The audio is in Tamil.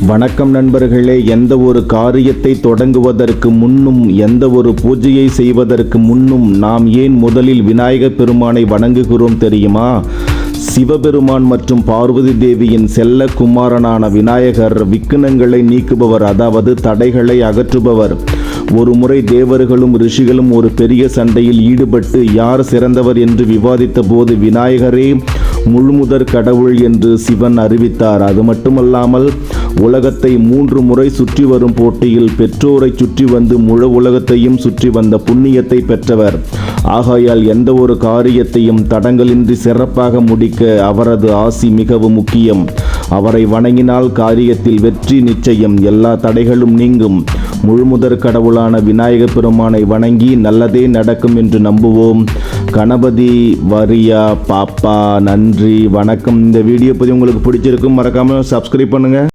வணக்கம் நண்பர்களே. எந்த ஒரு காரியத்தை தொடங்குவதற்கு முன்னும் எந்த ஒரு பூஜையை செய்வதற்கு முன்னும் நாம் ஏன் முதலில் விநாயகப் பெருமானை வணங்குகிறோம் தெரியுமா? சிவபெருமான் மற்றும் பார்வதி தேவியின் செல்ல குமாரனான விநாயகர் விக்னங்களை நீக்குபவர், அதாவது தடைகளை அகற்றுபவர். ஒரு முறை தேவர்களும் ரிஷிகளும் ஒரு பெரிய சண்டையில் ஈடுபட்டு யார் சிறந்தவர் என்று விவாதித்த போது விநாயகரே முழுமுதற் கடவுள் என்று சிவன் அறிவித்தார். அது மட்டுமல்லாமல் உலகத்தை 3 முறை சுற்றி வரும் போட்டியில் பெற்றோரை சுற்றி வந்து முழு உலகத்தையும் சுற்றி வந்த புண்ணியத்தை பெற்றவர். ஆகையால் எந்த ஒரு காரியத்தையும் தடங்களின்றி சிறப்பாக முடிக்க அவரது ஆசி மிகவும் முக்கியம். அவரை வணங்கினால் காரியத்தில் வெற்றி நிச்சயம், எல்லா தடைகளும் நீங்கும். முழுமுதற் கடவுளான விநாயகப் பெருமானை வணங்கி நல்லதே நடக்கும் என்று நம்புவோம். கணபதி வரியா பாப்பா. நன்றி, வணக்கம். இந்த வீடியோ பற்றி உங்களுக்கு பிடிச்சிருக்கும், மறக்காமல் சப்ஸ்கிரைப் பண்ணுங்கள்.